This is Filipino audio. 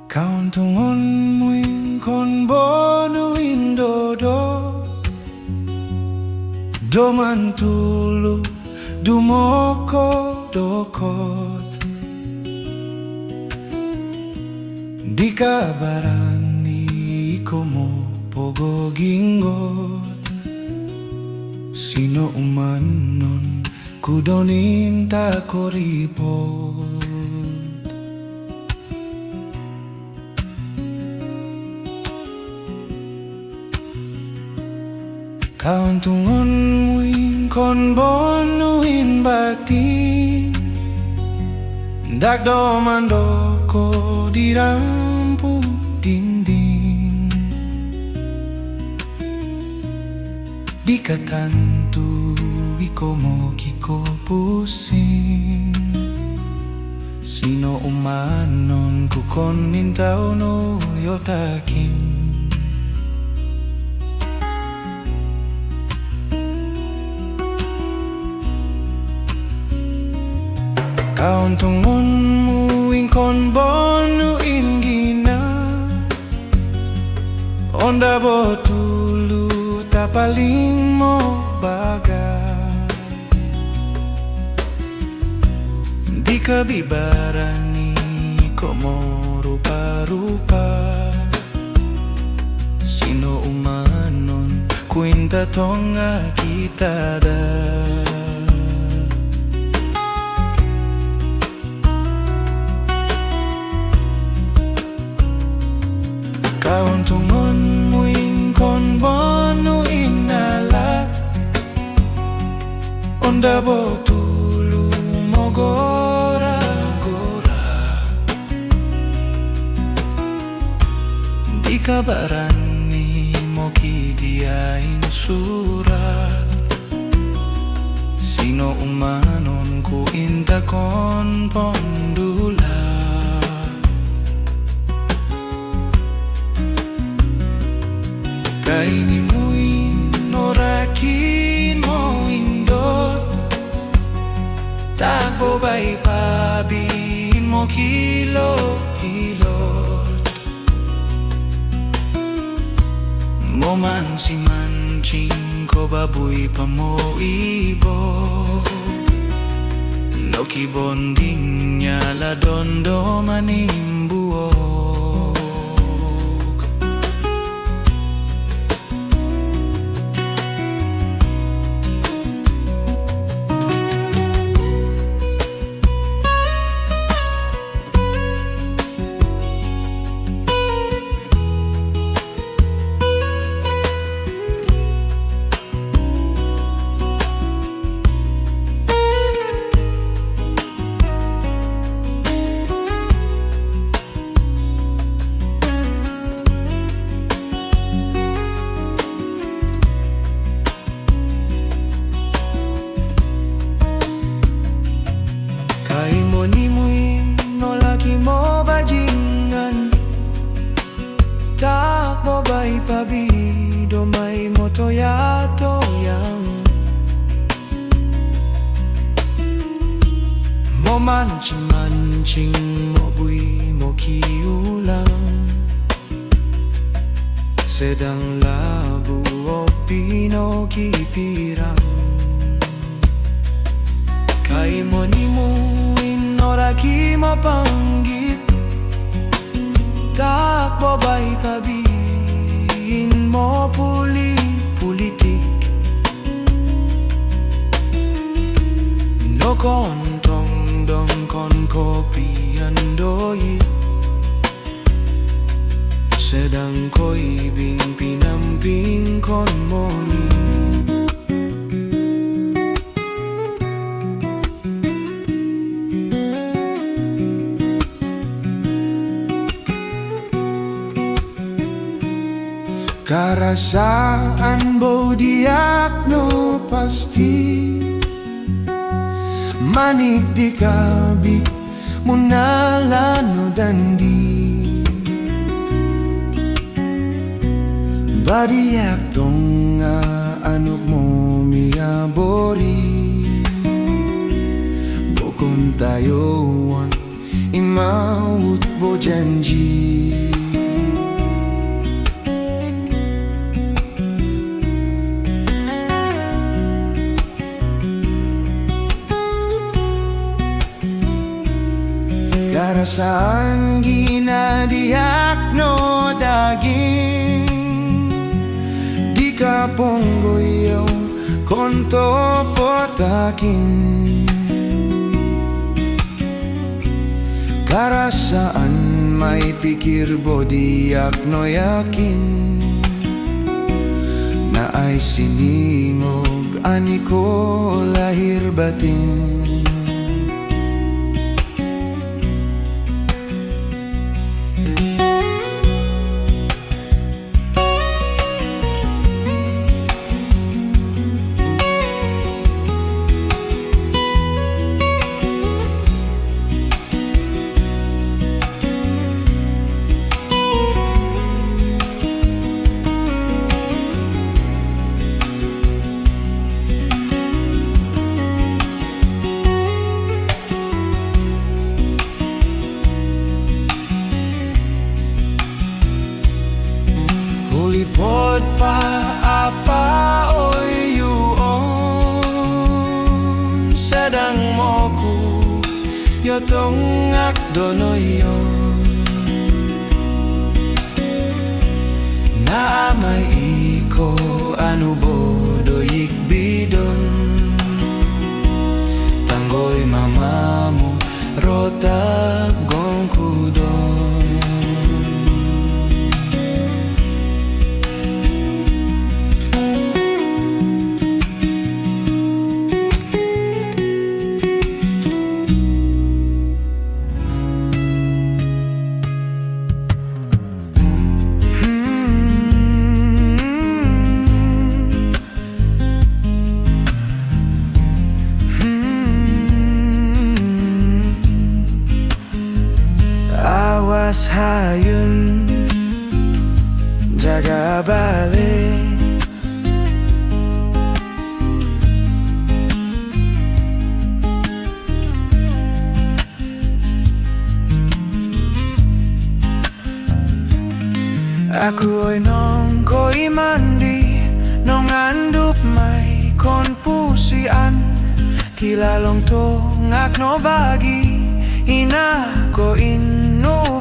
ontongonmu kon bonu dodob, Doman tulu dumoko-dokot, Dika barani ikou pogogingot, sino umanon kudonin ta kolipod. Ontongonmu kon bonu batin, dak Doman dokod di lampu dinding, Dika tantu ikou mokilo pusing, sino umanon ku kon mintau no yotakin. Ontongonmu kon bonu gina, onda botulu ta paling mo baga, Dika barani komo rupa-rupa, sino umanon kuinta tonga kita da. Ontongonmu kon bonu inalak, onda botulu mogola-golak, Dika barani mokidiain surat, sino umanon ku inta kon pondula. Kaini muin norakin mo indot, takbo bay pabin mokilo-kilot, Momanci-mancing ko baboy pa mo ibo, Loki bonding niya la Doman imbuo. Tak mo bay pabido may mo toya-toyang, Momanci-mancing mo buy mo kiulang, sedang labu o pinokipirang, kay mo ni muin oraki mo panggit, takbo bay pabiin mo politik, no kontong dong kon kopi andoy, sedang ko'y pinamping kon moni. Karasaan bodiak no pasti, manik di kabik munala no dandi, badiak tonga anuk mo miabori, bukon tayo imawut bo janji. Karasaan ginadiyak no daging Dika ponggoyong konto potakin Karasaan may pikir bodiyak no yakin Na ay siningog aniko lahir batin Kolipod pa apa oy yuon Sedang moku yotong akdonoyon Na may iko anu bodoyik bidon Tanggoy mamamu rota gongkudon Awas hayun jaga balik Aku oi nong koi mandi nong andup mai konpusian Kilalong to ngak no bagi ina ko inu